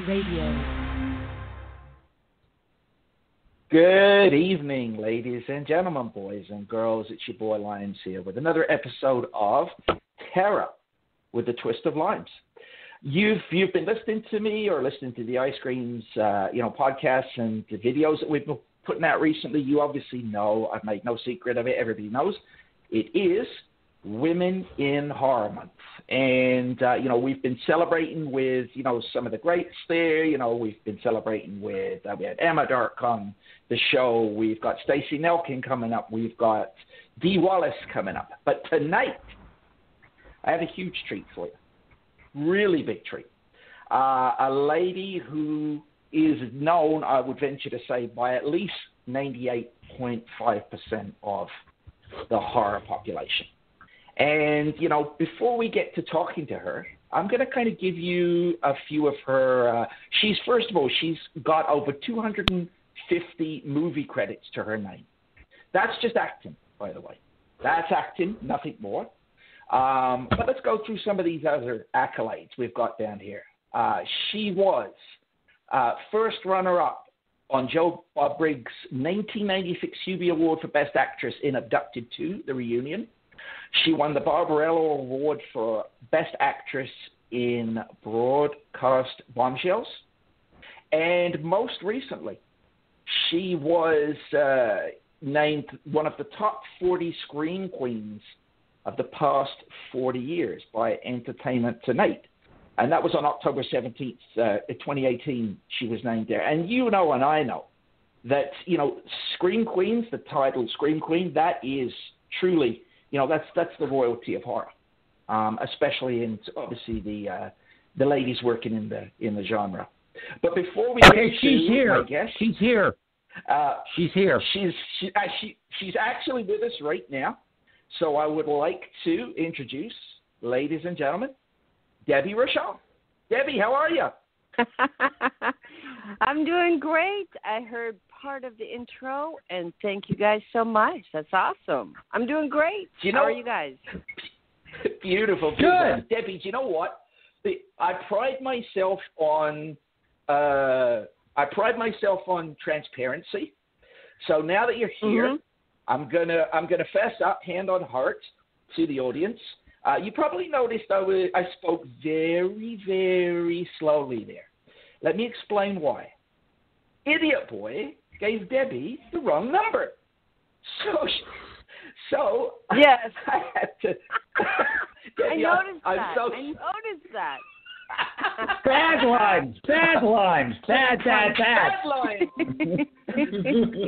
Radio. Good evening, ladies and gentlemen, boys and girls. It's your boy Limes here with another episode of Terror with a Twist of Limes. You've been listening to me or listening to the iScreemZ podcasts and the videos that we've been putting out recently. You obviously know, I've made no secret of it. Everybody knows it is Women in Horror Month. And, we've been celebrating with, some of the greats there. We've been celebrating with, we had Emma Dark on the show. We've got Stacey Nelkin coming up. We've got Dee Wallace coming up. But tonight, I have a huge treat for you. Really big treat. A lady who is known, I would venture to say, by at least 98.5% of the horror population. And, before we get to talking to her, I'm going to kind of give you a few of her. She's got over 250 movie credits to her name. That's just acting, by the way. That's acting, nothing more. But let's go through some of these other accolades we've got down here. She was first runner-up on Joe Bob Briggs' 1996 Hubie Award for Best Actress in Abducted 2, The Reunion. She won the Barbarella Award for Best Actress in Broadcast Bombshells. And most recently, she was named one of the top 40 screen queens of the past 40 years by Entertainment Tonight. And that was on October 17th, 2018, she was named there. And and I know that, Scream Queens, the title Scream Queen, that is truly... that's the royalty of horror, especially in obviously the ladies working in the genre. But before we she's here. I guess she's here. She's here. She's actually with us right now. So I would like to introduce, ladies and gentlemen, Debbie Rochon. Debbie, how are you? I'm doing great. I heard part of the intro, and thank you guys so much. That's awesome. I'm doing great. How are you guys? Beautiful. Good. Debbie, do you know what? I pride myself on transparency. So now that you're here, I'm gonna fess up, hand on heart, to the audience. You probably noticed I spoke very, very slowly there. Let me explain why. Idiot boy gave Debbie the wrong number. So yes, I had to. Debbie, I noticed that. Bad lines. Bad lines. Bad lines.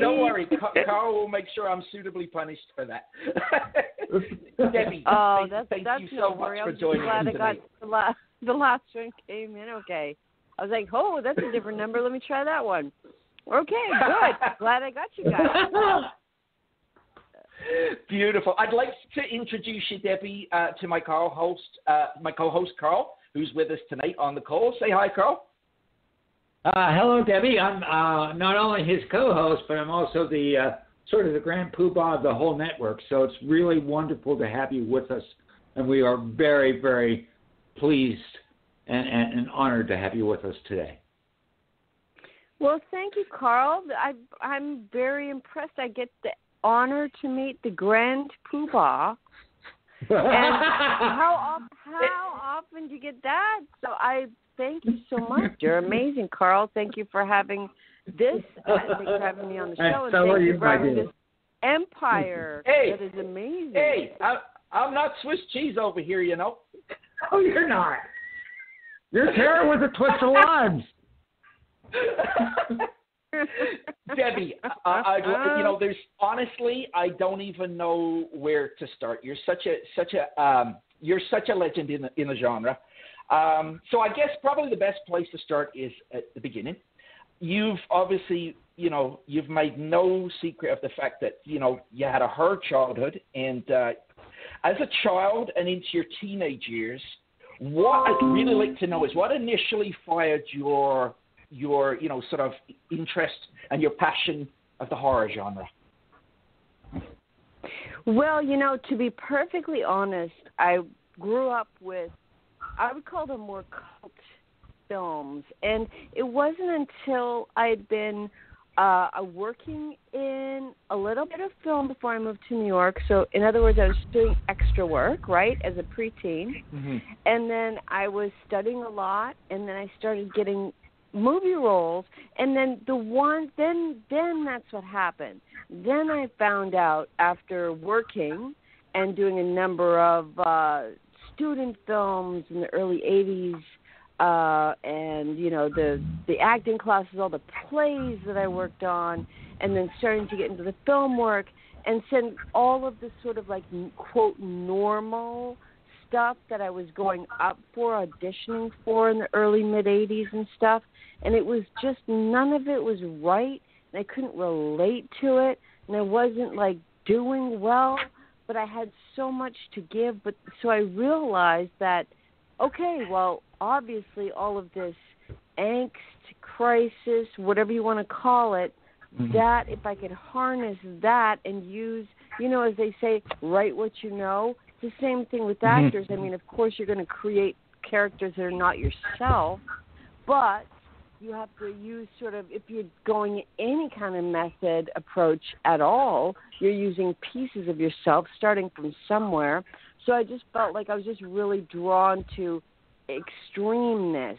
Don't worry, Carl will make sure I'm suitably punished for that. Debbie, thank you so much for joining us tonight. The last one came in okay. I was like, oh, that's a different number. Let me try that one. Okay, good. Glad I got you guys. Beautiful. I'd like to introduce you, Debbie, to my co-host Carl, who's with us tonight on the call. Say hi, Carl. Hello, Debbie. I'm not only his co-host, but I'm also the sort of the grand poobah of the whole network. So it's really wonderful to have you with us, and we are very, very pleased and honored to have you with us today. Well, thank you, Carl. I'm very impressed. I get the honor to meet the grand poobah. And how often do you get that? So I thank you so much. You're amazing, Carl. Thank you for having this. Thank you for having me on the show. And thank you for having this empire that is amazing. Hey, I'm not Swiss cheese over here, you know. Oh, you're not. You're Terror with a Twist of Limes. Debbie, there's honestly, I don't even know where to start. You're such a legend in the genre. So I guess probably the best place to start is at the beginning. You've obviously, you've made no secret of the fact that, you had a hard childhood, and As a child and into your teenage years, what I'd really like to know is what initially fired your sort of interest and your passion of the horror genre? Well, to be perfectly honest, I grew up with, I would call them more cult films. And it wasn't until I'd been working in a little bit of film before I moved to New York. So, in other words, I was doing extra work, right, as a preteen. Mm-hmm. And then I was studying a lot, and then I started getting movie roles, and then then that's what happened. Then I found out after working and doing a number of student films in the early 80s, and the acting classes, all the plays that I worked on, and then starting to get into the film work, and send all of this sort of like quote normal stuff that I was going up for, auditioning for in the early mid 80s and stuff, and it was just none of it was right, and I couldn't relate to it, and I wasn't like doing well, but I had so much to give. But so I realized that, okay, well, obviously all of this angst, crisis, whatever you want to call it, mm-hmm. that if I could harness that and use, as they say, write what you know. It's the same thing with actors. I mean, of course, you're going to create characters that are not yourself, but you have to use sort of, if you're going any kind of method approach at all, you're using pieces of yourself starting from somewhere. So I just felt like I was just really drawn to extremeness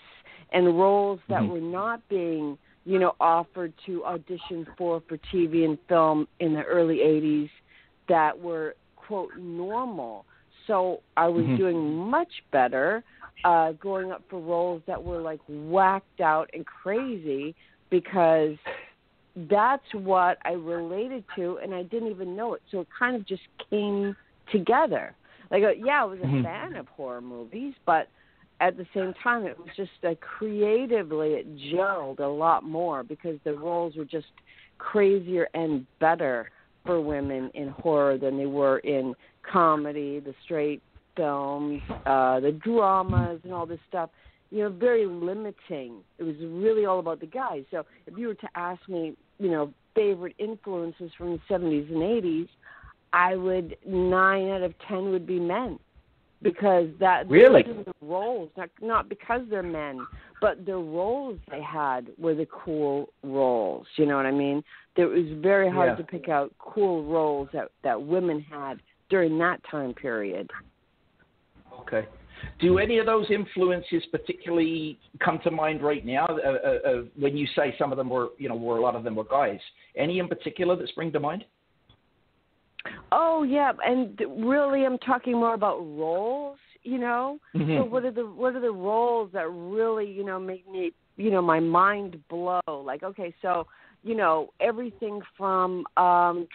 and roles that were not being, offered to audition for TV and film in the early 80s that were, quote, normal. So I was doing much better going up for roles that were like whacked out and crazy, because that's what I related to, and I didn't even know it. So it kind of just came together. Like, I was a fan of horror movies, but at the same time, it was just creatively, it gelled a lot more because the roles were just crazier and better for women in horror than they were in comedy, the straight films, the dramas and all this stuff. Very limiting. It was really all about the guys. So if you were to ask me, favorite influences from the 70s and 80s, I would 9 out of 10 would be men, because that really the roles, not because they're men, but the roles they had were the cool roles. You know what I mean? It was very hard to pick out cool roles that women had during that time period. Okay. Do any of those influences particularly come to mind right now? When you say some of them were, were a lot of them were guys. Any in particular that spring to mind? Oh yeah, and really, I'm talking more about roles. So what are the roles that really, make me, my mind blow? Like, okay, so everything from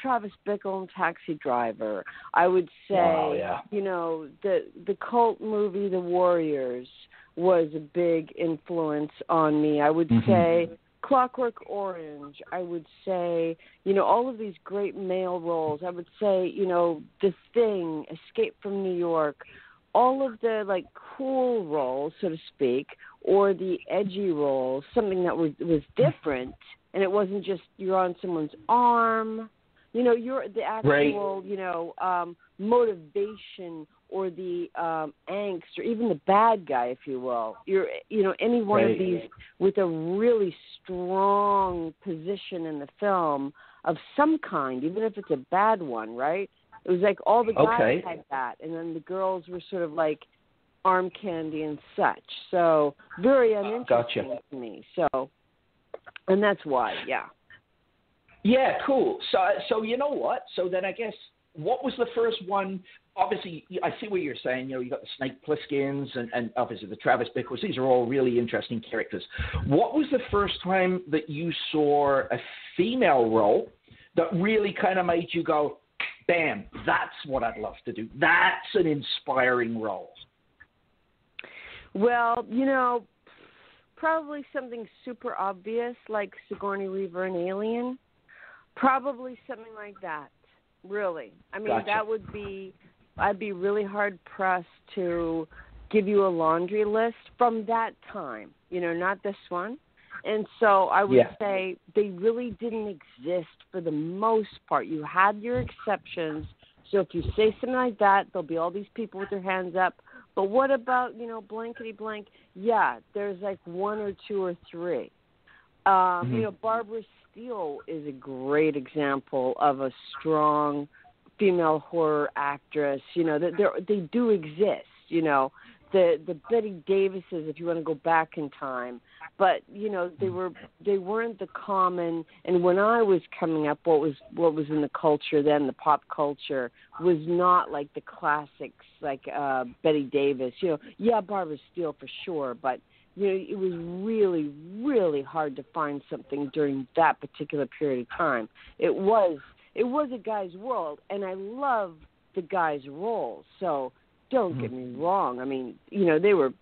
Travis Bickle and Taxi Driver. I would say, the cult movie The Warriors was a big influence on me. I would say Clockwork Orange. I would say, all of these great male roles. I would say, The Thing, Escape from New York, all of the like cool roles, so to speak, or the edgy roles, something that was different. And it wasn't just you're on someone's arm, you're the actual, motivation or the angst or even the bad guy, if you will. You're, any one of these with a really strong position in the film of some kind, even if it's a bad one, right? It was like all the guys had that, and then the girls were sort of like arm candy and such. So very uninteresting to me. So. And that's why, Yeah, cool. So you know what? So then I guess, what was the first one? Obviously, I see what you're saying. You got the Snake Plisskens and obviously the Travis Bickles. These are all really interesting characters. What was the first time that you saw a female role that really kind of made you go, bam, that's what I'd love to do. That's an inspiring role. Well, probably something super obvious like Sigourney Weaver in Alien. Probably something like that, really. I mean, that would be I'd be really hard pressed to give you a laundry list from that time, not this one. And so I would say they really didn't exist for the most part. You had your exceptions. So if you say something like that, there'll be all these people with their hands up. But what about, blankety blank? Yeah, there's like one or two or three. Barbara Steele is a great example of a strong female horror actress. They do exist. The Betty Davises, if you want to go back in time, but they weren't the common. And when I was coming up, what was in the culture then, the pop culture, was not like the classics like Betty Davis. Barbara Steele for sure, but it was really, really hard to find something during that particular period of time. It was a guy's world, and I love the guy's roles. So don't get me wrong. I mean, they were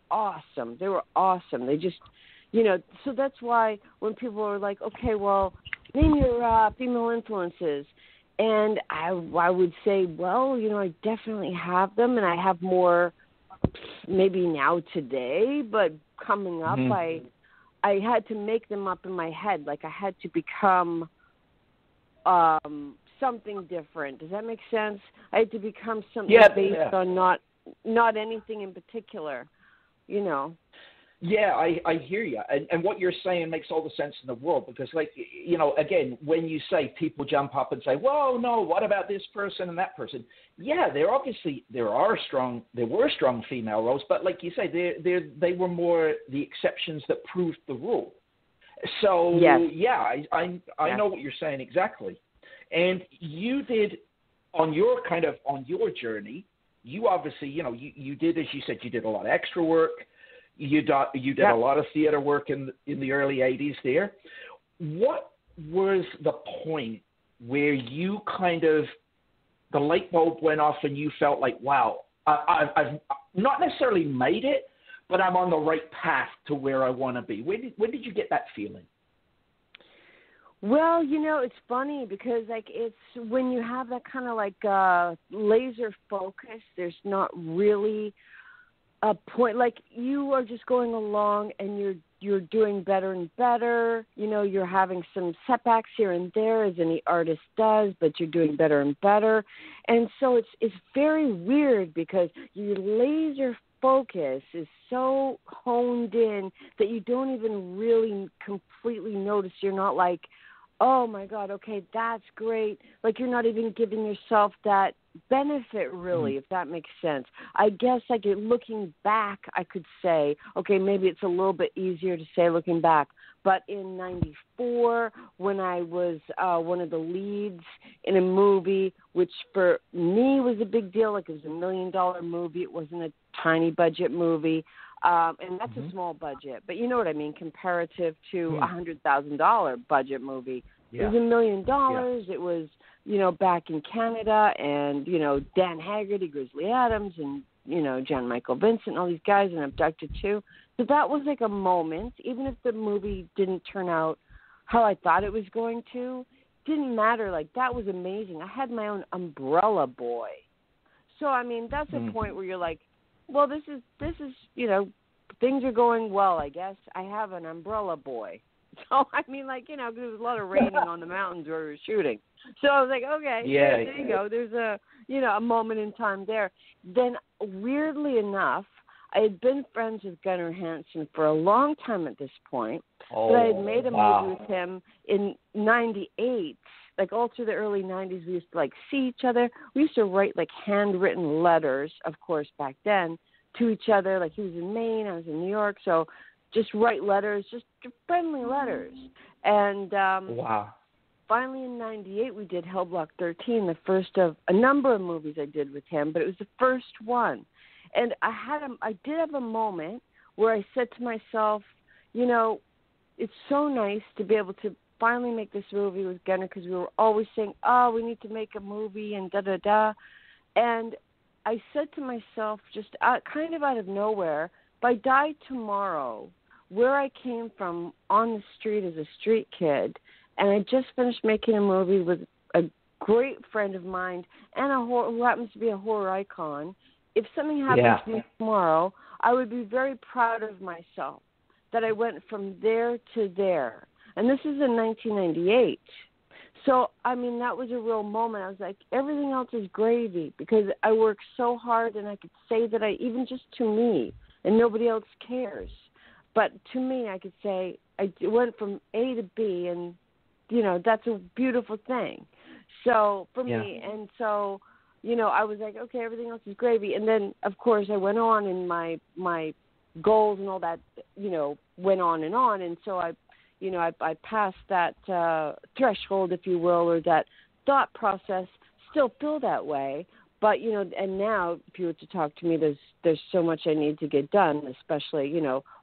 awesome. They were awesome. They just, so that's why when people are like, okay, well, name your female influences. And I would say, well, I definitely have them, and I have more maybe now today, but coming up, I had to make them up in my head. Like I had to become something different. Does that make sense? I had to become something based on not anything in particular, Yeah, I hear you. And what you're saying makes all the sense in the world because, again, when you say people jump up and say, whoa, no, what about this person and that person? Yeah, there were strong female roles, but like you say, they were more the exceptions that proved the rule. So, I know what you're saying exactly. And you did, on your journey, you obviously, you did, as you said, you did a lot of extra work. You did a lot of theater work in the early 80s there. What was the point where you the light bulb went off and you felt like, wow, I've not necessarily made it, but I'm on the right path to where I want to be? When did you get that feeling? Well, it's funny because it's when you have that kind of laser focus, there's not really a point. Like you are just going along and you're doing better and better. You're having some setbacks here and there, as any artist does, but you're doing better and better. And so it's very weird because your laser focus is so honed in that you don't even really completely notice. You're not like, oh my God, okay, that's great. Like you're not even giving yourself that benefit really, if that makes sense. I guess looking back, I could say, okay, maybe it's a little bit easier to say looking back. But in 94, when I was one of the leads in a movie, which for me was a big deal, like it was $1 million movie. It wasn't a tiny budget movie. And that's a small budget, but you know what I mean, comparative to a $100,000 budget movie. Yeah. It was $1 million. Yeah. It was, back in Canada, and, Dan Haggerty, Grizzly Adams, and, John Michael Vincent, all these guys, and Abducted too. So that was like a moment, even if the movie didn't turn out how I thought it was going to, didn't matter. Like, that was amazing. I had my own umbrella boy. So, I mean, that's a point where you're like, well, this is, things are going well, I guess. I have an umbrella boy. So, I mean, there was a lot of raining on the mountains where we were shooting. So I was like, okay, there you go. There's a moment in time there. Then, weirdly enough, I had been friends with Gunnar Hansen for a long time at this point. But I had made a movie with him in 98. Like, all through the early 90s, we used to, see each other. We used to write, handwritten letters, of course, back then, to each other. Like, he was in Maine, I was in New York, so just write letters, just friendly letters. And finally in 98, we did Hell Block 13, the first of a number of movies I did with him, but it was the first one. And I did have a moment where I said to myself, it's so nice to be able to finally make this movie with Gunnar, because we were always saying, we need to make a movie and da-da-da. And I said to myself, just kind of out of nowhere, if I die tomorrow, where I came from on the street as a street kid, and I just finished making a movie with a great friend of mine and who happens to be a horror icon, if something happened to me tomorrow, I would be very proud of myself that I went from there to there. And this is in 1998. So, I mean, that was a real moment. I was like, everything else is gravy because I worked so hard and I could say that even just to me, and nobody else cares. But to me, I could say I went from A to B, and, that's a beautiful thing. So for me, and so, I was like, okay, everything else is gravy. And then, of course, I went on and my goals and all that, went on. And so I passed that threshold, if you will, or that thought process. Still feel that way, but and now if you were to talk to me, there's so much I need to get done, especially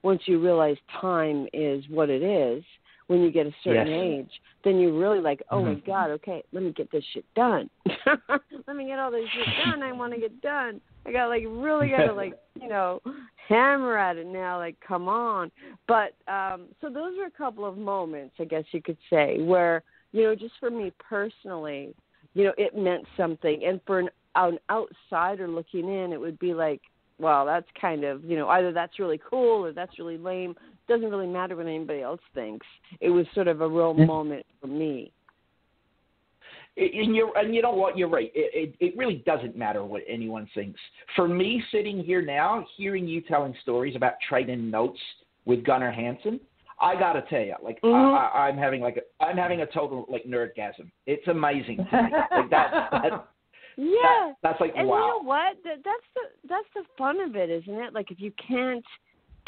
once you realize time is what it is. When you get a certain age, then you're really like, oh my God, okay, let me get this shit done. Let me get all this shit done. I want to get done. I got really got to hammer at it now. Like, come on. But so those are a couple of moments, I guess you could say, where just for me personally, it meant something, and for an outsider looking in, it would be like, well, that's kind of either that's really cool or that's really lame. Doesn't really matter what anybody else thinks. It was sort of a real moment for me. And you know what? You're right. It really doesn't matter what anyone thinks. For me, sitting here now, hearing you telling stories about trading notes with Gunnar Hansen, I gotta tell you, I'm having a total nerdgasm. It's amazing to me. That's like, and wow. You know what? That's the fun of it, isn't it? Like, if you can't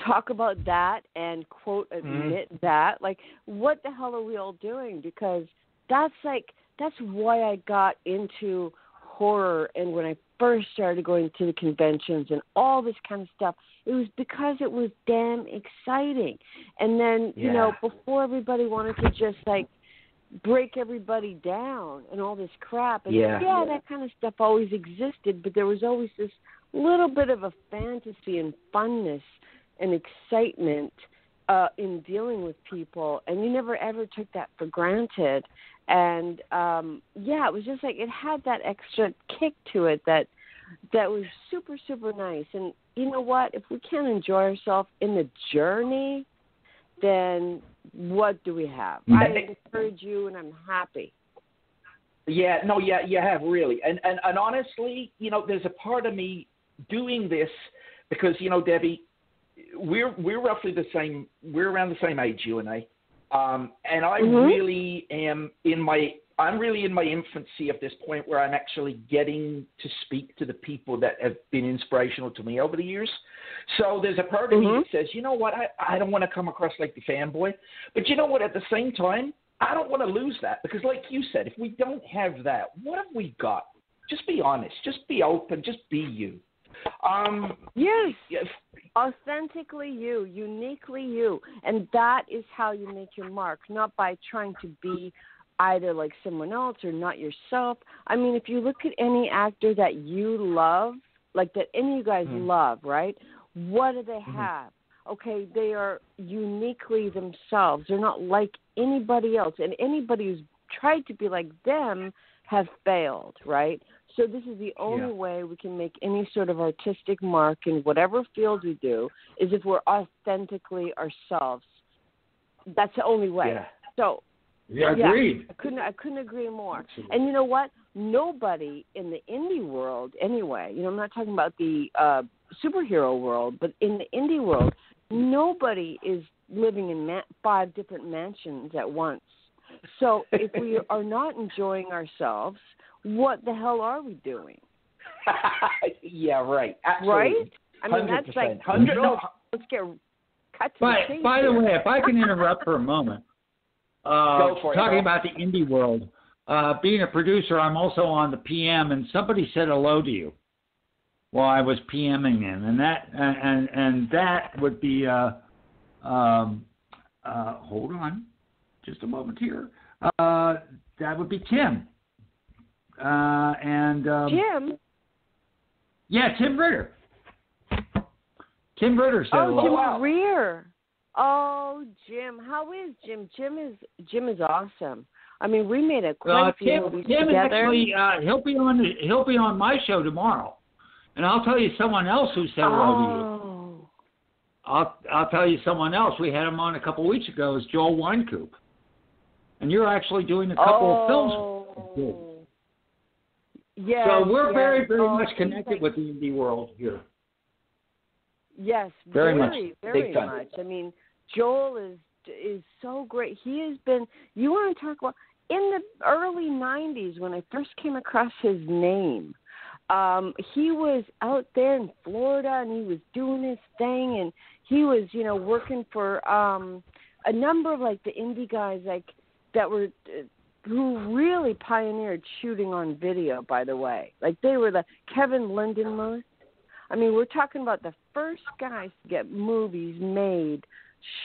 talk about that and quote admit that, what the hell are we all doing? Because that's why I got into horror, and when I first started going to the conventions and all this kind of stuff, it was because it was damn exciting. And then before everybody wanted to just break everybody down and all this crap, and that kind of stuff always existed, but there was always this little bit of a fantasy and funness and excitement in dealing with people, and you never ever took that for granted. And it was just it had that extra kick to it that was super, super nice. And you know what? If we can't enjoy ourselves in the journey, then what do we have? I encourage you, and I'm happy. Yeah, no, you have really. And honestly, there's a part of me doing this because, Debbie, we're roughly the same. We're around the same age, you and I. And I really am I'm really in my infancy at this point where I'm actually getting to speak to the people that have been inspirational to me over the years. So there's a part of me that says, you know what, I don't want to come across like the fanboy. But you know what, at the same time, I don't want to lose that because like you said, if we don't have that, what have we got? Just be honest. Just be open. Just be you. Yes. Authentically you, uniquely you. And that is how you make your mark, not by trying to be either like someone else or not yourself. I mean, if you look at any actor that you love, like that any of you guys love, right? What do they have? Okay, they are uniquely themselves. They're not like anybody else. And anybody who's tried to be like them have failed, right? So this is the only way we can make any sort of artistic mark in whatever field we do is if we're authentically ourselves. That's the only way. Yeah. So, agreed. I couldn't agree more. Absolutely. And you know what? Nobody in the indie world, anyway, I'm not talking about the superhero world, but in the indie world, nobody is living in 5 different mansions at once. So if we are not enjoying ourselves, what the hell are we doing? Yeah, right. Absolutely. Right? I mean, 100%. That's like, let's get cut to the chase. By the way, if I can interrupt for a moment, Go for it, talking about the indie world, being a producer, I'm also on the PM, and somebody said hello to you while I was PMing them, and that would be hold on, just a moment here. That would be Tim. Jim? Yeah, Tim Ritter. Tim Ritter said hello. Jim Rear. Oh, Jim. How is Jim? Jim is awesome. I mean, we made quite a few movies Tim together. Actually, he'll be on my show tomorrow, and I'll tell you someone else who said hello to you. I'll tell you someone else. We had him on a couple of weeks ago. Is Joel Wynkoop, and you're actually doing a couple of films. Yes. So we're very much connected with the indie world here. Yes, very much. I mean, Joel is so great. He has been. You want to talk about in the early '90s when I first came across his name. He was out there in Florida and he was doing his thing, and he was, working for a number of like the indie guys that were who really pioneered shooting on video. By the way, like they were the Kevin Lindenmuth. I mean, we're talking about the first guys to get movies made,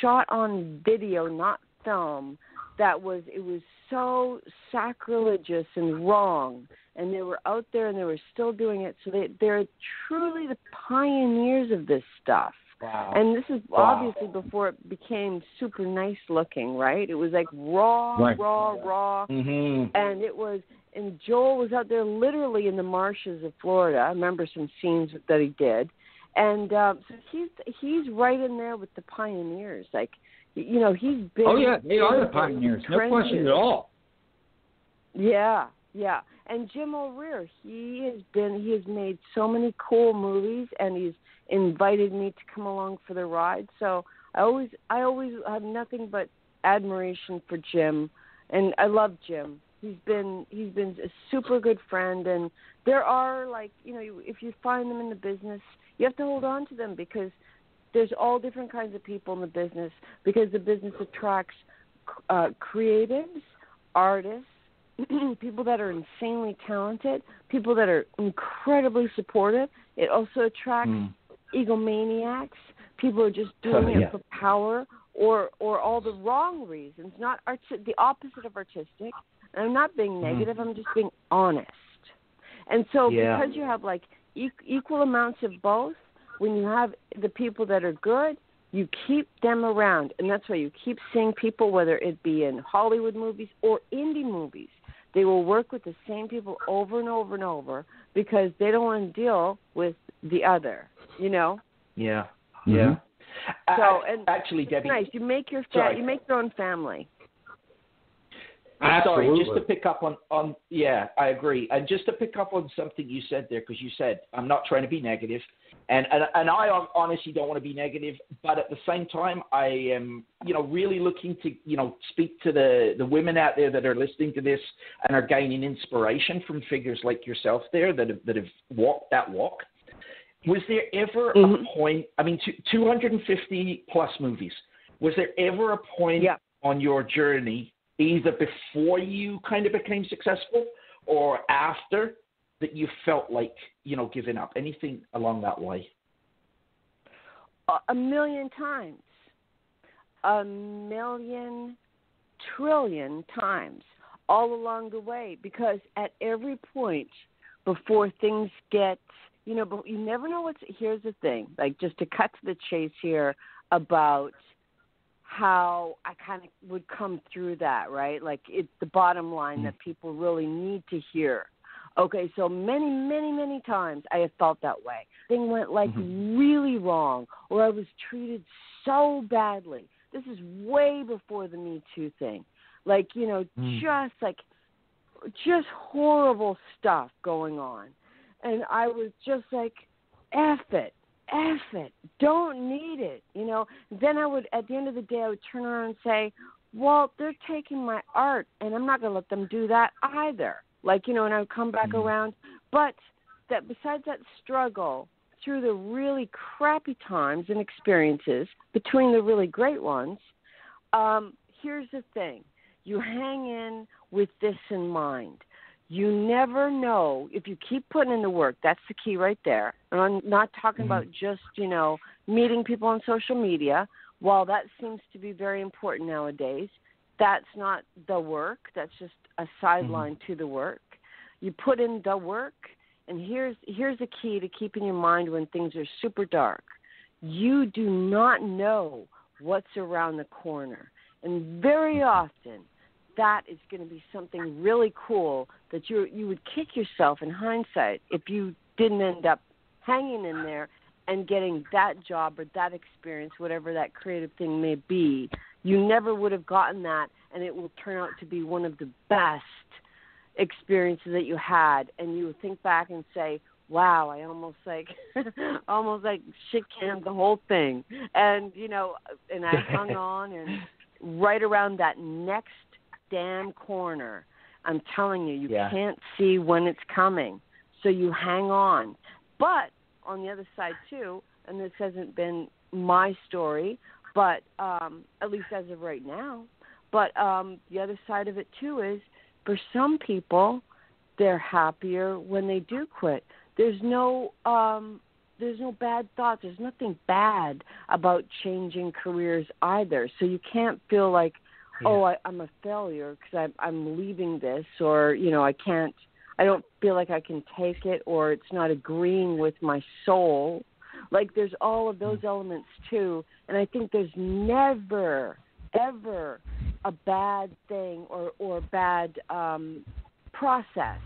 shot on video, not film. It was so sacrilegious and wrong, and they were out there and they were still doing it. So they're truly the pioneers of this stuff. Wow. And this is obviously before it became super nice looking, right? It was like raw. Mm-hmm. And and Joel was out there literally in the marshes of Florida. I remember some scenes that he did. And so he's right in there with the pioneers. Like, he's been. Oh yeah, they are the pioneers. No question at all. Yeah. And Jim O'Rear, he has made so many cool movies, and he's invited me to come along for the ride. So I always have nothing but admiration for Jim, and I love Jim. He's been a super good friend, and there are if you find them in the business, you have to hold on to them because there's all different kinds of people in the business, because the business attracts creatives, artists, people that are insanely talented, people that are incredibly supportive. It also attracts egomaniacs, people who are just doing it for power or all the wrong reasons, not the opposite of artistic. And I'm not being negative, I'm just being honest. And so because you have like equal amounts of both, when you have the people that are good, you keep them around. And that's why you keep seeing people, whether it be in Hollywood movies or indie movies, they will work with the same people over and over and over because they don't want to deal with the other, Yeah. So, and actually, Debbie, it's nice. You make your own family. Absolutely. Sorry, just to pick up on I agree. And just to pick up on something you said there, because you said, I'm not trying to be negative. And I honestly don't want to be negative, but at the same time, I am, really looking to, speak to the women out there that are listening to this and are gaining inspiration from figures like yourself there that have walked that walk. Was there ever a point, 250 plus movies, was there ever a point on your journey, either before you kind of became successful or after, that you felt like, giving up? Anything along that way? A million times. A million trillion times all along the way, because at every point before things get, but you never know here's the thing, like just to cut to the chase here about how I kind of would come through that, right? Like it's the bottom line that people really need to hear. Okay, so many, many, many times I have felt that way. Thing went like really wrong, or I was treated so badly. This is way before the Me Too thing. Like, just horrible stuff going on. And I was just like, F it, don't need it, Then I would, at the end of the day, I would turn around and say, well, they're taking my art, and I'm not going to let them do that either. And I would come back around. But that besides that struggle through the really crappy times and experiences between the really great ones, here's the thing. You hang in with this in mind. You never know if you keep putting in the work. That's the key right there. And I'm not talking about just, meeting people on social media. While that seems to be very important nowadays, that's not the work. That's just a sideline to the work. You put in the work, and here's the key to keeping your mind when things are super dark. You do not know what's around the corner. And very often, that is going to be something really cool that you would kick yourself in hindsight if you didn't end up hanging in there and getting that job or that experience, whatever that creative thing may be. You never would have gotten that, and it will turn out to be one of the best experiences that you had. And you would think back and say, wow, I almost shit canned the whole thing. And, and I hung on, and right around that next damn corner, I'm telling you, you can't see when it's coming. So you hang on. But on the other side, too, and this hasn't been my story, but at least as of right now, but the other side of it, too, is for some people, they're happier when they do quit. There's no bad thoughts. There's nothing bad about changing careers either. So you can't feel like, I'm a failure because I'm leaving this, or I don't feel like I can take it, or it's not agreeing with my soul. Like, there's all of those elements too, and I think there's never, ever a bad thing or bad process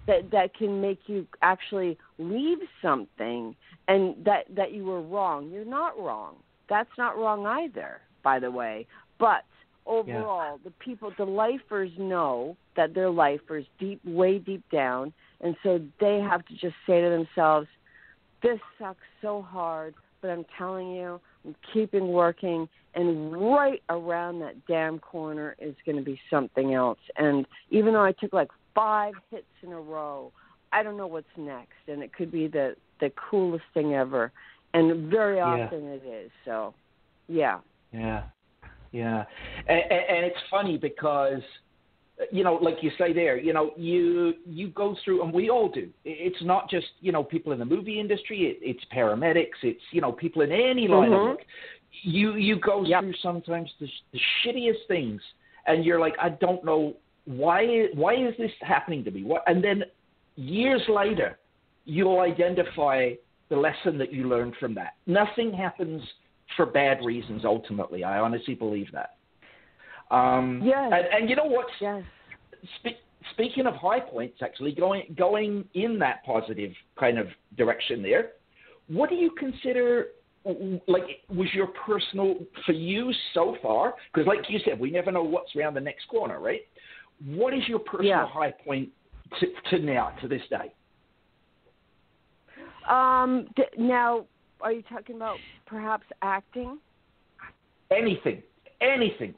that can make you actually leave something and that you were wrong. You're not wrong. That's not wrong either, by the way. But overall, the lifers know that they're lifers way deep down, and so they have to just say to themselves, this sucks so hard, but I'm telling you, I'm keeping working, and right around that damn corner is going to be something else. And even though I took like 5 hits in a row, I don't know what's next, and it could be the coolest thing ever, and very often it is. So, yeah. Yeah. And it's funny because, like you say there, you go through, and we all do. It's not just, people in the movie industry. It's paramedics. It's, people in any line of work. You go through sometimes the shittiest things, and you're like, I don't know why is this happening to me? And then years later, you'll identify the lesson that you learned from that. Nothing happens for bad reasons, ultimately. I honestly believe that. Yes. And you know what? Yes. Speaking of high points, actually, going in that positive kind of direction there, what do you consider, like, was your personal, for you so far, because like you said, we never know what's around the next corner, right? What is your personal high point to now, to this day? Now, are you talking about perhaps acting? Anything.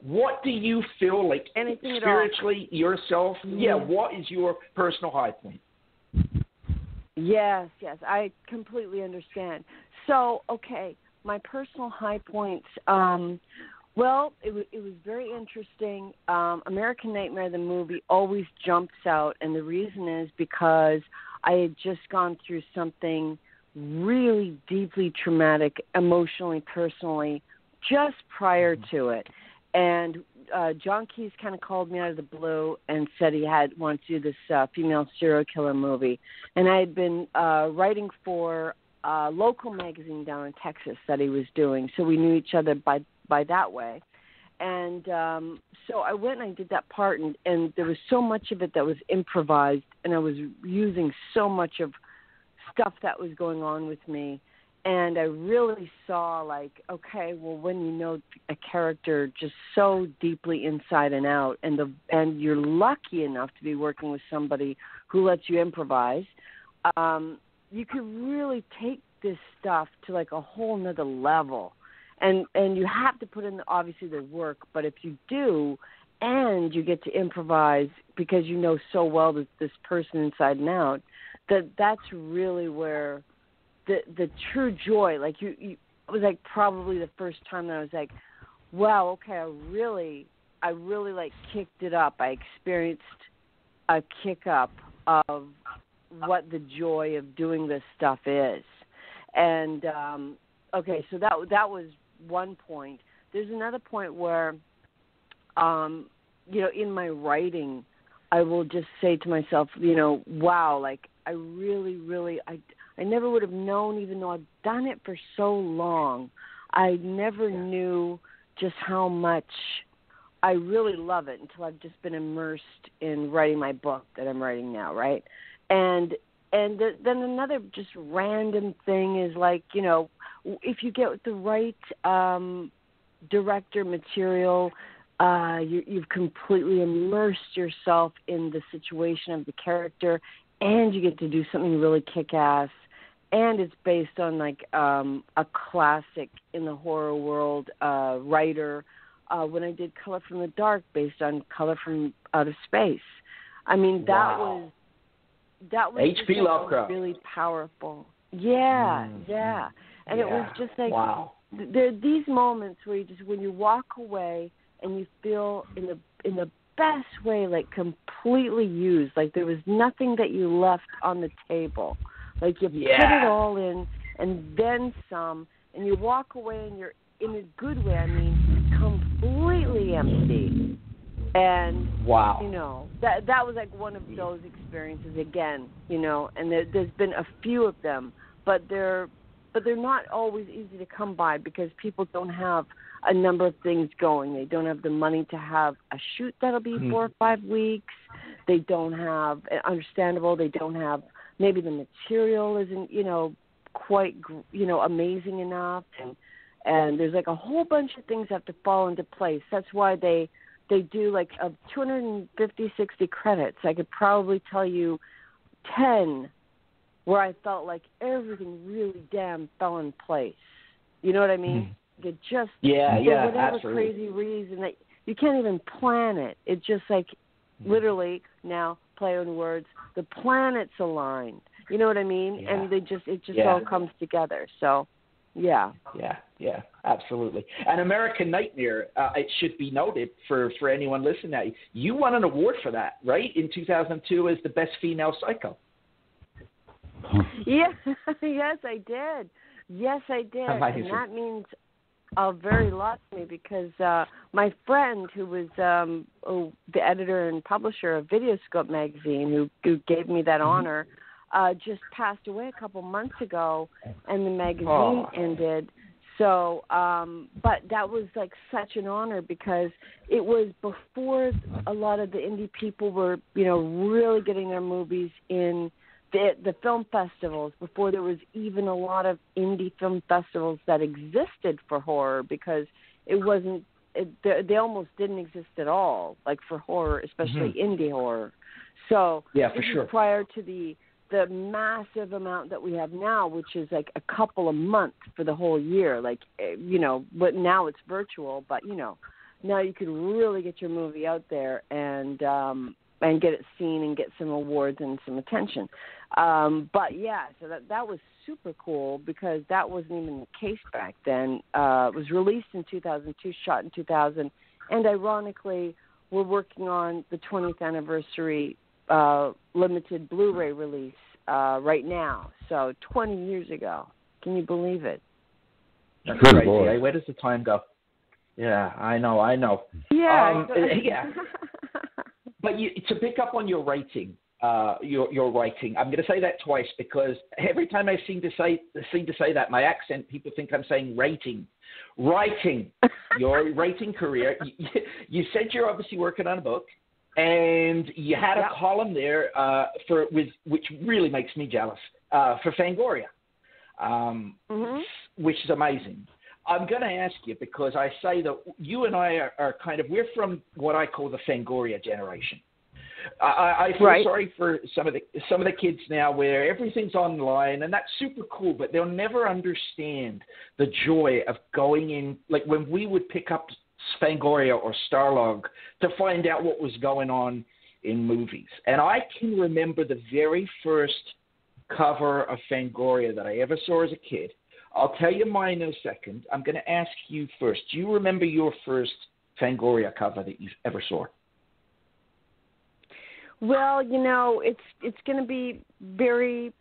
What do you feel like anything spiritually, yourself? Yeah, what is your personal high point? Yes, I completely understand. So, okay, my personal high points, well, it was very interesting. American Nightmare, the movie, always jumps out, and the reason is because I had just gone through something really deeply traumatic, emotionally, personally, just prior to it. And John Keyes kind of called me out of the blue and said he wanted to do this female serial killer movie. And I had been writing for a local magazine down in Texas that he was doing, so we knew each other by that way. And so I went and I did that part, and there was so much of it that was improvised, and I was using so much of stuff that was going on with me. And I really saw, like, okay, well, when you know a character just so deeply inside and out, and you're lucky enough to be working with somebody who lets you improvise, you can really take this stuff to, like, a whole nother level. And you have to put in, obviously, the work, but if you do, and you get to improvise because you know so well this person inside and out, that's really where the true joy, like it was like probably the first time that I was like, wow, okay, I really like kicked it up. I experienced a kick up of what the joy of doing this stuff is. And okay, so that was one point. There's another point where in my writing, I will just say to myself, wow, like I really, I never would have known, even though I've done it for so long, I never knew just how much I really love it until I've just been immersed in writing my book that I'm writing now, right? And then another just random thing is like, you know, if you get the right director material, you've completely immersed yourself in the situation of the character, and you get to do something really kick-ass. And it's based on like a classic in the horror world writer. When I did Color from the Dark, based on Color from Outer Space. I mean, that was H.P. Lovecraft. Really powerful. Yeah. And it was just like there are these moments where when you walk away and you feel in the best way, like completely used, like there was nothing that you left on the table. Like you put it all in and then some, and you walk away and you're, in a good way, I mean, completely empty. And, you know, that was like one of those experiences again, you know, and there's been a few of them, but they're not always easy to come by because people don't have a number of things going. They don't have the money to have a shoot that'll be 4 or 5 weeks. They don't have, understandable, they don't have, maybe the material isn't, you know, quite, you know, amazing enough. And there's like a whole bunch of things have to fall into place. That's why they do like 250, 60 credits. I could probably tell you 10 where I felt like everything really damn fell in place. You know what I mean? It just, for whatever absolutely. crazy reason that you can't even plan it. It's just like literally now, play on words, the planets aligned. You know what I mean? Yeah. And it just all comes together. So, yeah, absolutely. And American Nightmare, it should be noted for anyone listening now, you won an award for that, right? In 2002 as the best female psycho. Yeah, yes, I did. Amazing. And that means a very lot to me because my friend who was the editor and publisher of Videoscope magazine who gave me that honor just passed away a couple months ago, and the magazine ended. So, but that was like such an honor because it was before a lot of the indie people were, you know, really getting their movies in the film festivals, before there was even a lot of indie film festivals that existed for horror, because it wasn't, they almost didn't exist at all, like for horror, especially indie horror. So for sure. Prior to the massive amount that we have now, which is like a couple a month for the whole year, like, you know, but now it's virtual, but, you know, now you can really get your movie out there and get it seen and get some awards and some attention. But yeah, so that was super cool because that wasn't even the case back then. It was released in 2002, shot in 2000, and ironically, we're working on the 20th anniversary limited Blu-ray release right now. So 20 years ago. Can you believe it? That's crazy. Hey, where does the time go? Yeah, I know. Yeah. But to pick up on your writing, your writing, I'm going to say that twice because every time I seem to say that, my accent, people think I'm saying rating. Writing, your writing career. You said you're obviously working on a book, and you had a column there which really makes me jealous for Fangoria, which is amazing. I'm going to ask you because I say that you and I are we're from what I call the Fangoria generation. I feel sorry for some of the kids now where everything's online, and that's super cool, but they'll never understand the joy of going in, like when we would pick up Fangoria or Starlog to find out what was going on in movies. And I can remember the very first cover of Fangoria that I ever saw as a kid. I'll tell you mine in a second. I'm going to ask you first. Do you remember your first Fangoria cover that you ever saw? Well, you know, it's going to be very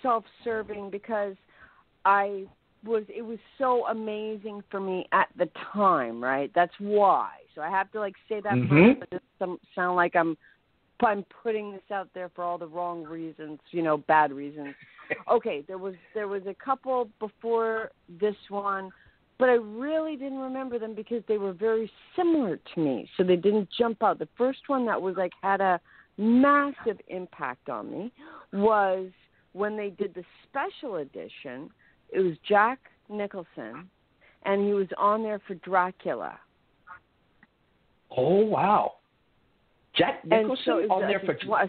self-serving because it was so amazing for me at the time, right? That's why. So I have to say that first, but it doesn't sound like I'm putting this out there for all the wrong reasons, bad reasons. Okay, there was a couple before this one, but I really didn't remember them because they were very similar to me, so they didn't jump out. The first one that was like had a massive impact on me was when they did the special edition. It was Jack Nicholson, and he was on there for Dracula. Oh, wow. Jack Nicholson on there for Dracula?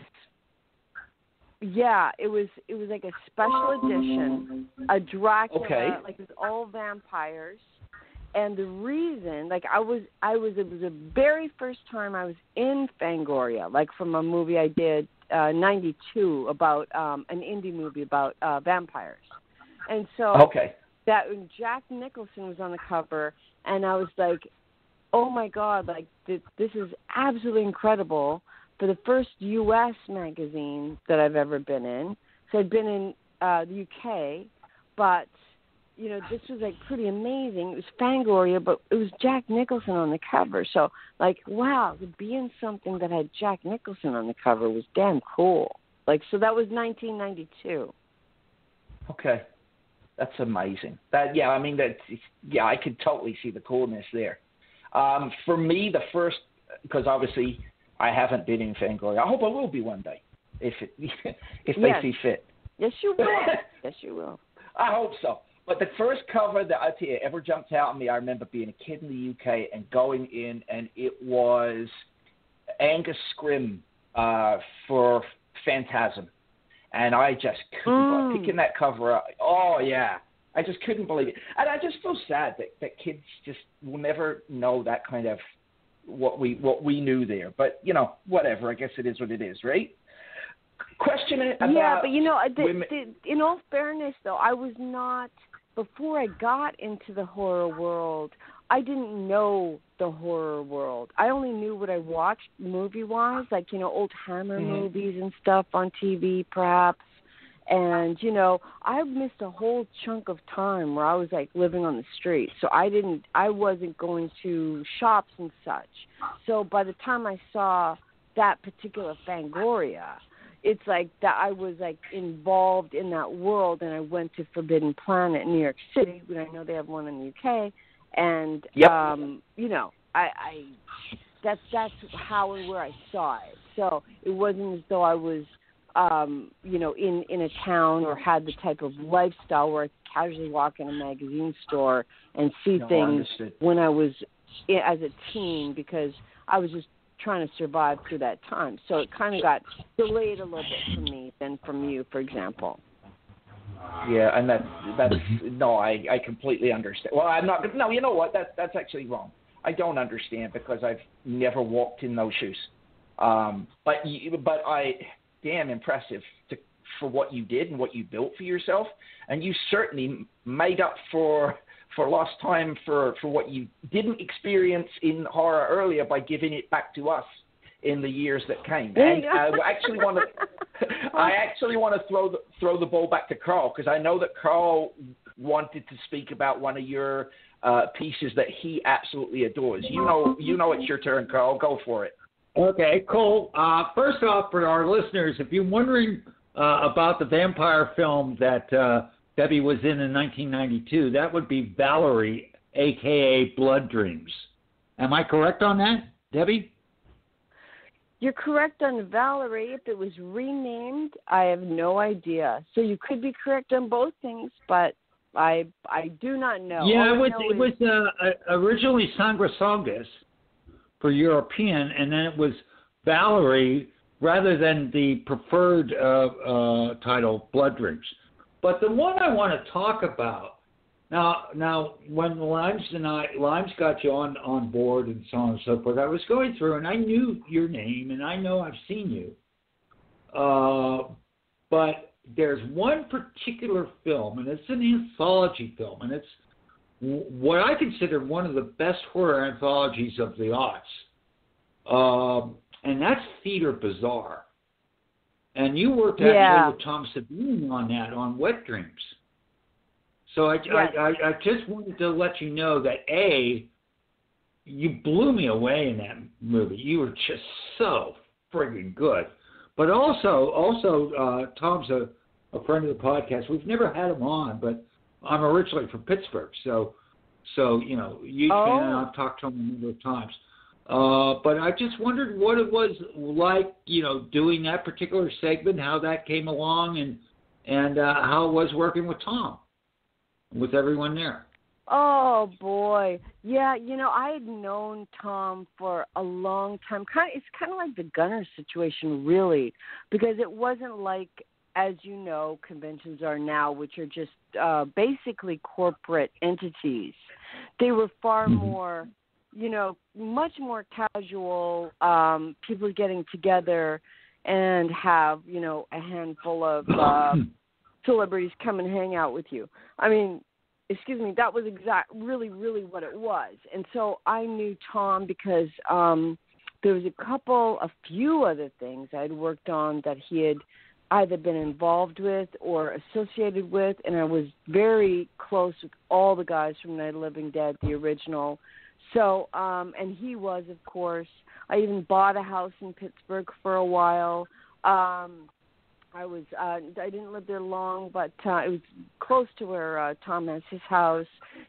Yeah, it was like a special edition, a Dracula, like it was all vampires. And the reason, like it was the very first time I was in Fangoria, like from a movie I did, 92, about an indie movie about vampires. And so that when Jack Nicholson was on the cover, and I was like, oh my God, like this is absolutely incredible. For the first U.S. magazine that I've ever been in. So I'd been in the U.K., but, you know, this was, like, pretty amazing. It was Fangoria, but it was Jack Nicholson on the cover. So, like, wow, to be in something that had Jack Nicholson on the cover was damn cool. Like, so that was 1992. Okay. That's amazing. I could totally see the coolness there. For me, the first, because obviously I haven't been in Fangoria. I hope I will be one day, if they see fit. Yes, you will. Yes, you will. I hope so. But the first cover that I tell you ever jumped out at me, I remember being a kid in the UK and going in, and it was Angus Scrimm for Phantasm, and I just couldn't picking that cover up. Oh yeah, I just couldn't believe it, and I just feel sad that kids just will never know that kind of what we knew there. But, you know, whatever. I guess it is what it is, right? Question about... Yeah, but, you know, in all fairness, though, I was not... Before I got into the horror world, I didn't know the horror world. I only knew what I watched movie-wise, like, you know, old Hammer movies and stuff on TV, perhaps. And, you know, I missed a whole chunk of time where I was, like, living on the street. So I wasn't going to shops and such. So by the time I saw that particular Fangoria, it's like that I was, like, involved in that world, and I went to Forbidden Planet in New York City, but I know they have one in the UK. And, you know, that's how and where I saw it. So it wasn't as though I was... you know, in a town or had the type of lifestyle where I could casually walk in a magazine store and see things when I was as a teen, because I was just trying to survive through that time. So it kind of got delayed a little bit from me than from you, for example. Yeah, and that's no, I completely understand. Well, I'm not. No, you know what? That's actually wrong. I don't understand because I've never walked in those shoes. But I. Damn impressive for what you did and what you built for yourself, and you certainly made up for lost time for what you didn't experience in horror earlier by giving it back to us in the years that came. And I actually want to throw the ball back to Carl, because I know that Carl wanted to speak about one of your pieces that he absolutely adores. You know, it's your turn, Carl. Go for it. Okay, cool. First off, for our listeners, if you're wondering about the vampire film that Debbie was in 1992, that would be Valerie, a.k.a. Blood Dreams. Am I correct on that, Debbie? You're correct on Valerie. If it was renamed, I have no idea. So you could be correct on both things, but I do not know. Yeah, it was originally Sangra Songus for European, and then it was Valerie rather than the preferred title, Blood Dreams. But the one I want to talk about, now when Limes got you on board and so on and so forth, I was going through and I knew your name and I know I've seen you. But there's one particular film, and it's an anthology film, and it's what I consider one of the best horror anthologies of the aughts, and that's Theater Bizarre. And you worked actually with Tom Savini on that, on Wet Dreams. So I just wanted to let you know that, A, you blew me away in that movie. You were just so friggin' good. But also Tom's a friend of the podcast. We've never had him on, but I'm originally from Pittsburgh, so So, huge fan, and I've talked to him a number of times. But I just wondered what it was like, doing that particular segment, how that came along, and how it was working with Tom, with everyone there. Oh, boy. Yeah, I had known Tom for a long time. It's kind of like the Gunner situation, really, because it wasn't like, as you know, conventions are now, which are just basically corporate entities. They were far more, much more casual, people getting together and have, a handful of celebrities come and hang out with you. I mean, that was really, really what it was. And so I knew Tom because there was a few other things I'd worked on that he had either been involved with or associated with, and I was very close with all the guys from Night of the Living Dead, the original. So, and he was, of course. I even bought a house in Pittsburgh for a while. I didn't live there long, but it was close to where Tom has his house.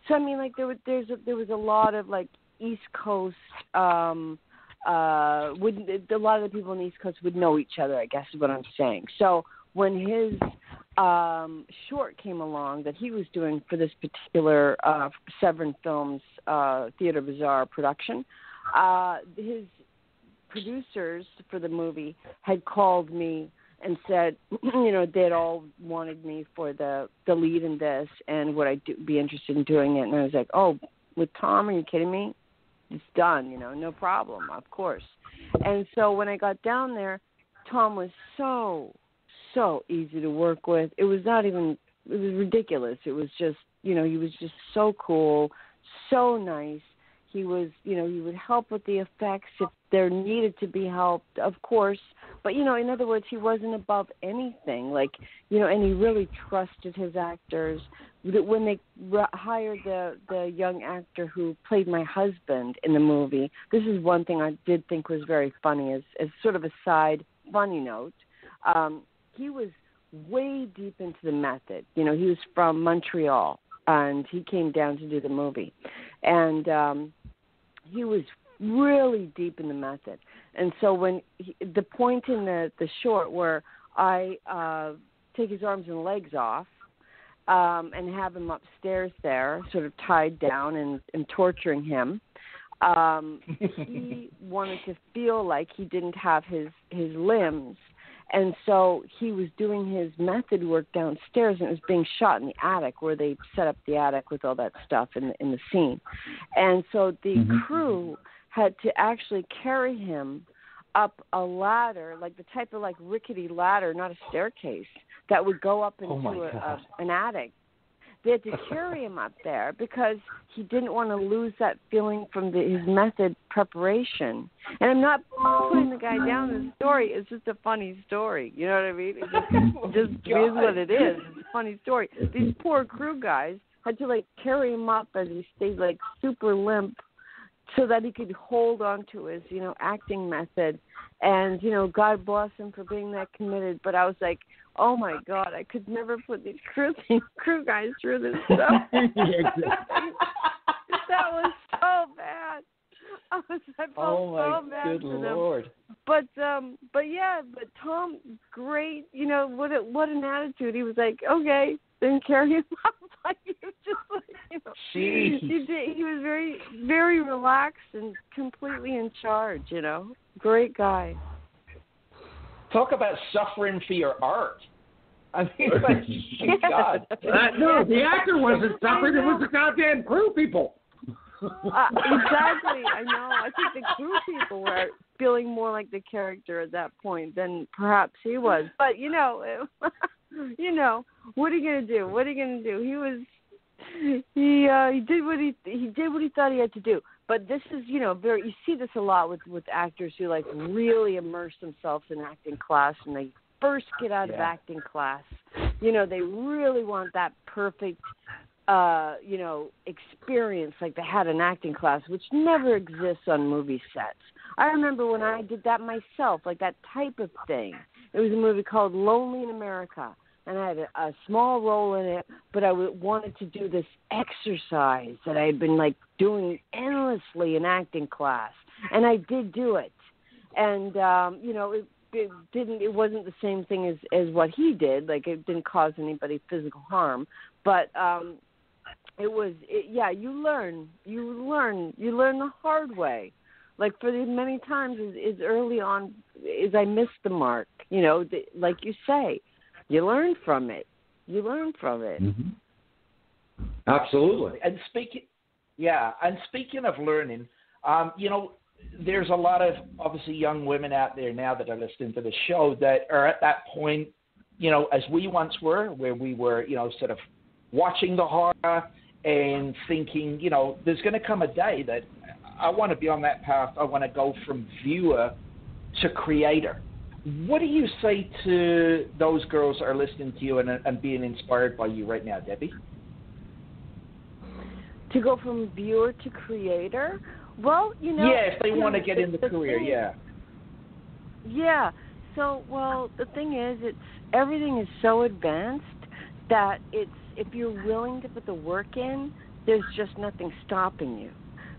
So I mean, like there was a lot of like East Coast. A lot of the people on the East Coast would know each other, I guess is what I'm saying. So when his short came along that he was doing for this particular Severin Films Theater Bazaar production, his producers for the movie had called me and said, they'd all wanted me for the lead in this, and would I be interested in doing it? And I was like, oh, with Tom, are you kidding me? It's done, no problem, of course. And so when I got down there, Tom was so easy to work with. It was ridiculous. It was just, he was just so cool, so nice. He was, he would help with the effects if there needed to be help, of course. But, in other words, he wasn't above anything. Like, and he really trusted his actors. When they hired the young actor who played my husband in the movie, this is one thing I did think was very funny, as sort of a side funny note. He was way deep into the method. He was from Montreal, and he came down to do the movie. And he was really deep in the method. And so when the point in the short where I take his arms and legs off and have him upstairs there, sort of tied down and torturing him, he wanted to feel like he didn't have his limbs. And so he was doing his method work downstairs, and it was being shot in the attic where they set up the attic with all that stuff in the scene. And so the crew had to actually carry him up a ladder, like the type of like rickety ladder, not a staircase, that would go up into an attic. They had to carry him up there because he didn't want to lose that feeling from his method preparation. And I'm not putting the guy down in the story. It's just a funny story. You know what I mean? It just is what it is. It's a funny story. These poor crew guys had to like carry him up as he stayed like super limp so that he could hold on to his, acting method. And, God bless him for being that committed. But I was like, oh, my God, I could never put these crew guys through this stuff. That was so bad. I felt so bad good for Lord. them. But Tom, great. What an attitude. He was like, okay, then carry him up. Like, he was just like, he was very, very relaxed and completely in charge. Great guy. Talk about suffering for your art. I mean, my God. No, the actor wasn't suffering. It was the goddamn crew people. Exactly. I know. I think the crew people were feeling more like the character at that point than perhaps he was. But, what are you going to do? What are you going to do? He did what he thought he had to do. But this is, you see this a lot with actors who like really immerse themselves in acting class, and they first get out of acting class. They really want that perfect, experience like they had in acting class, which never exists on movie sets. I remember when I did that myself, like that type of thing. It was a movie called Lonely in America, and I had a small role in it, but I wanted to do this exercise that I had been like doing endlessly in acting class, and I did do it, and it wasn't the same thing as what he did. Like, it didn't cause anybody physical harm, but you learn the hard way. Like, for the many times is early on is I missed the mark. Like you say, you learn from it. Mm-hmm. Absolutely. And speaking of learning, there's a lot of obviously young women out there now that are listening to the show that are at that point, as we once were, where we were, sort of watching the horror and thinking, there's going to come a day that I want to be on that path. I want to go from viewer to creator. What do you say to those girls that are listening to you and being inspired by you right now, Debbie? To go from viewer to creator? Well, yeah, if they want to get in the career, yeah. Yeah. So, the thing is, everything is so advanced that if you're willing to put the work in, there's just nothing stopping you,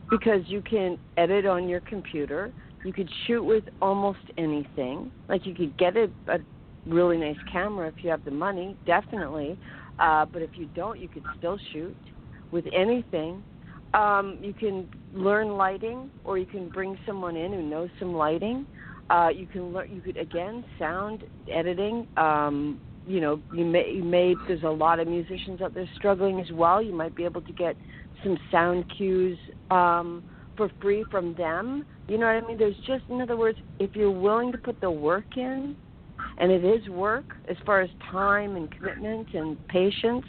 because you can edit on your computer. You could shoot with almost anything. Like, you could get a really nice camera if you have the money, definitely. But if you don't, you could still shoot with anything. You can learn lighting, or you can bring someone in who knows some lighting. You could again, sound editing. You may. There's a lot of musicians out there struggling as well. You might be able to get some sound cues for free from them. You know what I mean? There's just, in other words, if you're willing to put the work in, and it is work as far as time and commitment and patience,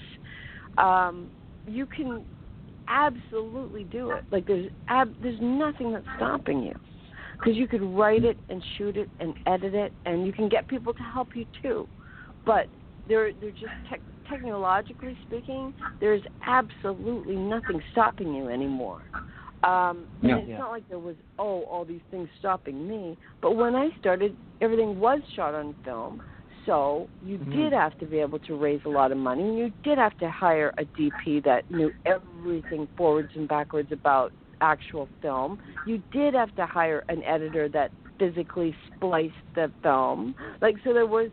you can absolutely do it. Like, there's nothing that's stopping you, because you could write it and shoot it and edit it, and you can get people to help you too. But they're just technologically speaking, there's absolutely nothing stopping you anymore. It's not like there was all these things stopping me. But when I started, everything was shot on film. So you did have to be able to raise a lot of money, and you did have to hire a DP that knew everything forwards and backwards about actual film. You did have to hire an editor that physically spliced the film. Like, so there was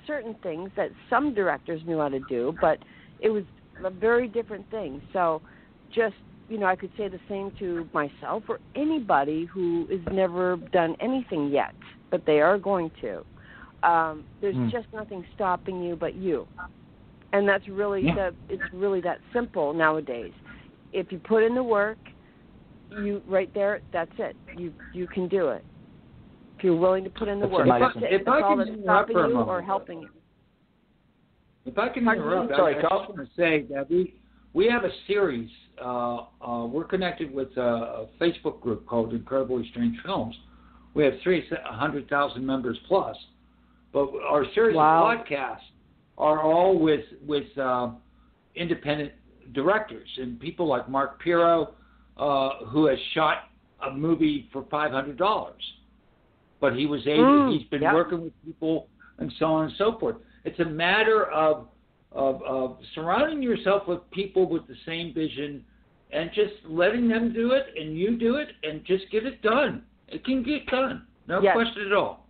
certain things that some directors knew how to do, but it was a very different thing. So just, I could say the same to myself or anybody who has never done anything yet, but they are going to. There's just nothing stopping you but you. And that's really it's really that simple nowadays. If you put in the work, you right there, that's it. You can do it. If you're willing to put in the work. If I can interrupt for a moment, or helping you. If I can interrupt, I just want to say that we have a series. We're connected with a Facebook group called Incredibly Strange Films. We have 300,000 members plus. But our series of podcasts are all with independent directors and people like Mark Pirro, who has shot a movie for $500. But he was able. He's been working with people and so on and so forth. It's a matter of surrounding yourself with people with the same vision and just letting them do it and you do it and just get it done. It can get done. No question at all.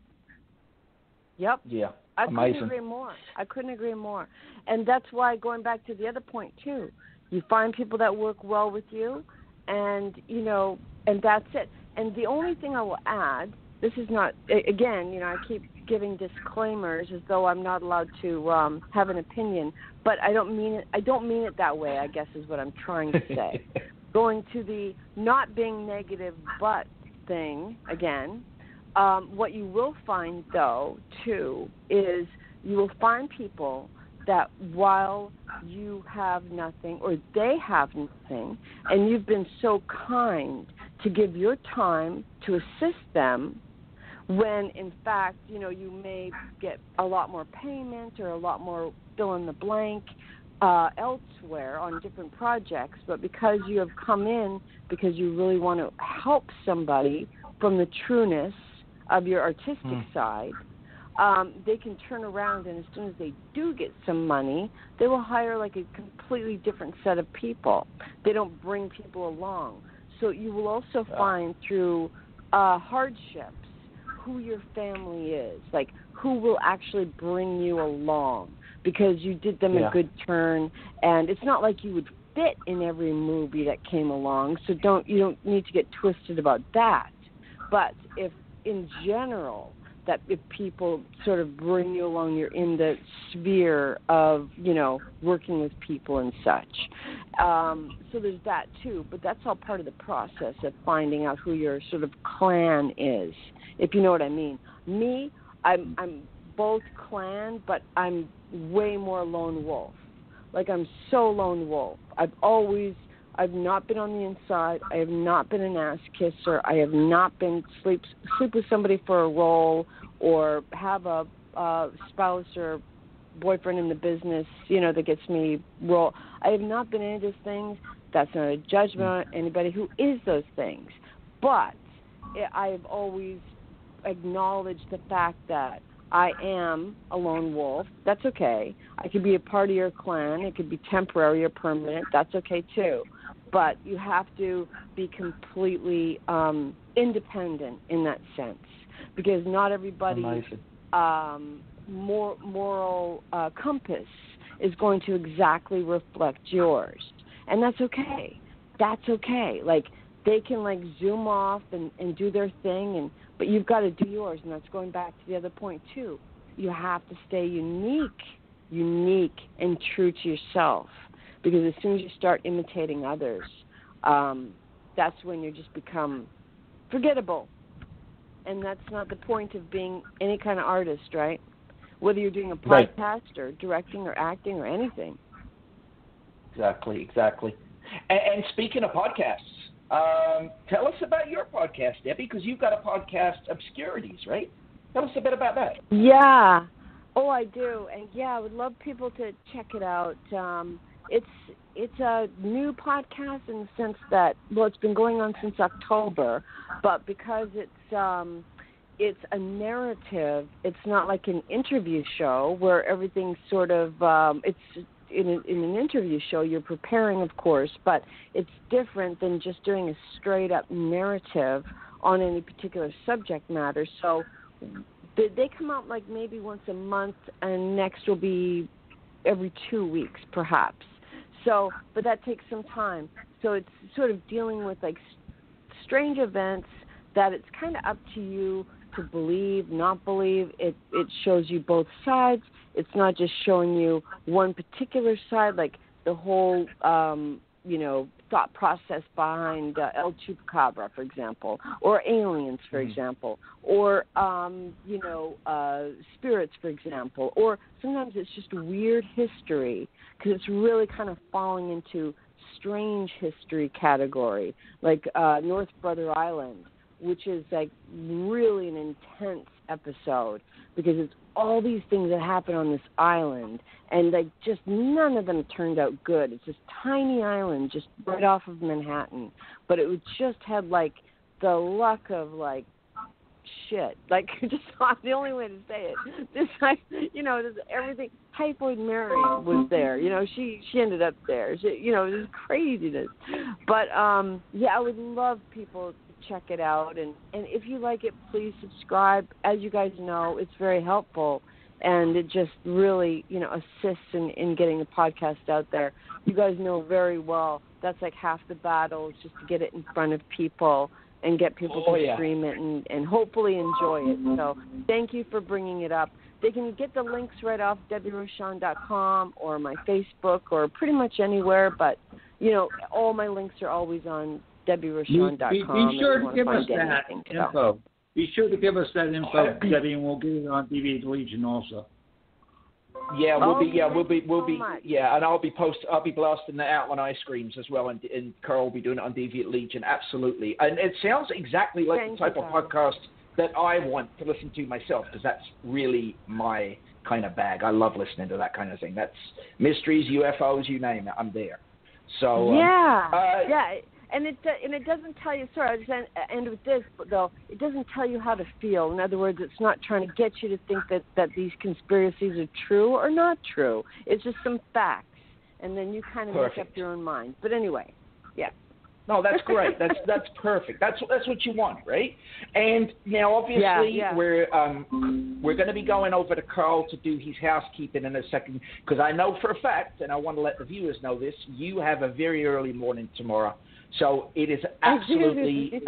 Yep. Yeah. Couldn't agree more. And that's why, going back to the other point too, you find people that work well with you, and and that's it. And the only thing I will add, this is not, again, I keep giving disclaimers as though I'm not allowed to have an opinion, but I don't mean it that way, I guess is what I'm trying to say. Going to the not being negative but thing again. What you will find, though, too, is you will find people that while you have nothing or they have nothing, and you've been so kind to give your time to assist them, when, in fact, you may get a lot more payment or a lot more fill in the blank elsewhere on different projects, but because you have come in because you really want to help somebody from the trueness of your artistic side, they can turn around, and as soon as they do get some money, they will hire like a completely different set of people. They don't bring people along. So you will also find through hardships who your family is, like who will actually bring you along because you did them a good turn. And it's not like you would fit in every movie that came along, so you don't need to get twisted about that. But if in general, that if people sort of bring you along, you're in the sphere of, working with people and such. So there's that too, but that's all part of the process of finding out who your sort of clan is, if you know what I mean. Me, I'm both clan, but I'm way more lone wolf. Like I'm so lone wolf. I've not been on the inside. I have not been an ass kisser. I have not been sleep with somebody for a role or have a spouse or boyfriend in the business, that gets me role. I have not been any of those things. That's not a judgment on anybody who is those things. But I have always acknowledged the fact that I am a lone wolf. That's okay. I could be a part of your clan. It could be temporary or permanent. That's okay too. But you have to be completely independent in that sense, because not everybody's moral compass is going to exactly reflect yours, and that's okay. That's okay. Like they can zoom off and do their thing, but you've got to do yours, and that's going back to the other point too. You have to stay unique and true to yourself. Because as soon as you start imitating others, that's when you just become forgettable. And that's not the point of being any kind of artist, right? Whether you're doing a podcast or directing or acting or anything. Exactly. And speaking of podcasts, tell us about your podcast, Debbie, because you've got a podcast, Obscurities, right? Tell us a bit about that. Yeah. Oh, I do. And, I would love people to check it out. It's a new podcast in the sense that, it's been going on since October, but because it's a narrative, it's not like an interview show where everything's sort of, it's in an interview show, you're preparing, of course, but it's different than just doing a straight-up narrative on any particular subject matter. So they come out like maybe once a month, and next will be every 2 weeks, perhaps. So, but that takes some time. So it's sort of dealing with strange events that it's kind of up to you to believe, not believe. It shows you both sides. It's not just showing you one particular side, like the whole, thought process behind El Chupacabra, for example, or aliens, for example, or, spirits, for example, or sometimes it's just weird history because it's really kind of falling into strange history category, like North Brother Island, which is really an intense episode because it's all these things that happen on this island, and just none of them turned out good. It's this tiny island just right off of Manhattan, but it just had the luck of shit. Just not the only way to say it. This everything. Typhoid Mary was there. She ended up there. There's craziness. But I would love people to check it out, and if you like it, please subscribe. As you guys know, it's very helpful, and it just really assists in getting the podcast out there. You guys know very well that's half the battle, is just to get it in front of people and get people to stream it and hopefully enjoy it. So thank you for bringing it up. They can get the links right off DebbieRochon.com or my Facebook or pretty much anywhere, but, all my links are always on DebbieRochon.com. Be sure to give us that info. Be sure to give us that info, Debbie, and we'll get it on DVD Legion also. Yeah, we'll be, and I'll be blasting that out on iScreemZ as well, and Carl will be doing it on Deviant Legion, absolutely. And it sounds exactly like the type of podcast that I want to listen to myself, because that's really my kind of bag. I love listening to that kind of thing. That's mysteries, UFOs, you name it, I'm there. So And it doesn't tell you. Sorry, I'll just end with this, though. It doesn't tell you how to feel. In other words, it's not trying to get you to think that these conspiracies are true or not true. It's just some facts, and then you kind of make up your own mind. But anyway, yeah. No, that's great. That's perfect. That's what you want, right? And now, obviously, we're going to be going over to Carl to do his housekeeping in a second, because I know for a fact, and I want to let the viewers know this, you have a very early morning tomorrow. So it is absolutely,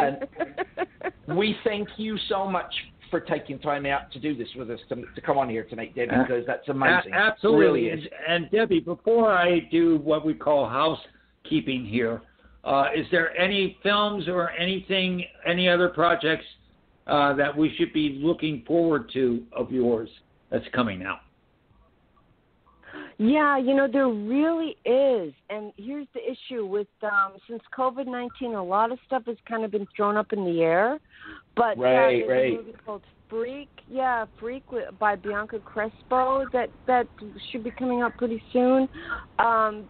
we thank you so much for taking time out to do this with us, to come on here tonight, Debbie, because that's amazing. Absolutely. It really is. And Debbie, before I do what we call housekeeping here, is there any films or anything, any other projects that we should be looking forward to of yours that's coming out? Yeah, there really is. And here's the issue with, since COVID-19, a lot of stuff has kind of been thrown up in the air. But there's a movie called Freak. Yeah, Freak by Bianca Crespo that should be coming out pretty soon.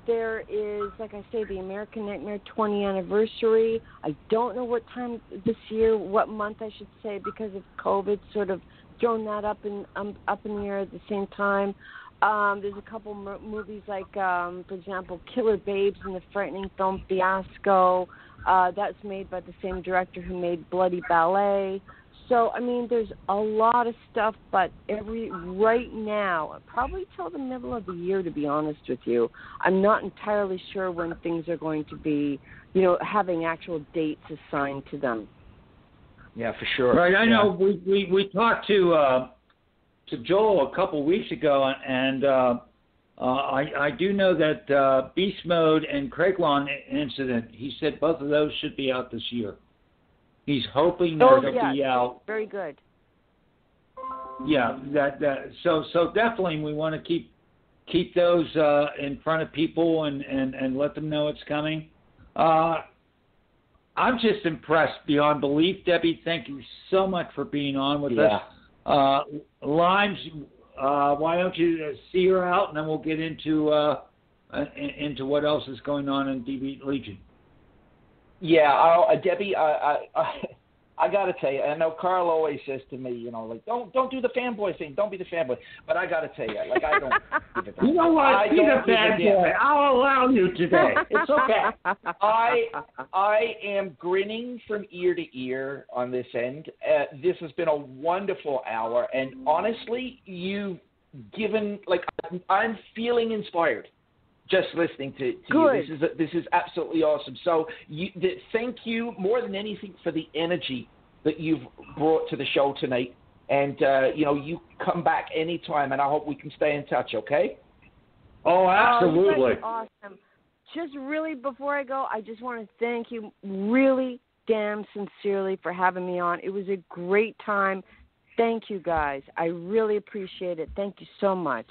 There is, like I say, the American Nightmare 20th anniversary. I don't know what time this year, what month I should say, because of COVID sort of thrown that up in the air at the same time. There's a couple movies like, for example, Killer Babes and the frightening film Fiasco. That's made by the same director who made Bloody Ballet. So, I mean, there's a lot of stuff, but right now, probably till the middle of the year, to be honest with you, I'm not entirely sure when things are going to be, having actual dates assigned to them. Yeah, for sure. Right, I know. We talked to Joel a couple weeks ago, and I do know that Beast Mode and Craiglawn Incident, he said both of those should be out this year. He's hoping they'll be out. Very good. Yeah, so definitely we want to keep those in front of people and let them know it's coming. I'm just impressed beyond belief. Debbie, thank you so much for being on with us. Limes, why don't you see her out, and then we'll get into what else is going on in DB Legion. Yeah, Debbie, I got to tell you, I know Carl always says to me, like, don't do the fanboy thing, don't be the fanboy. But I got to tell you, like, I don't give a damn. You know what? Be the bad boy. I'll allow you today. It's okay. I am grinning from ear to ear on this end. This has been a wonderful hour, and honestly, you've given, like, I'm feeling inspired just listening to you. This is absolutely awesome. So thank you more than anything for the energy that you've brought to the show tonight. And, you come back anytime, and I hope we can stay in touch, okay? Oh, absolutely. Awesome. Just really, before I go, I just want to thank you really damn sincerely for having me on. It was a great time. Thank you, guys. I really appreciate it. Thank you so much.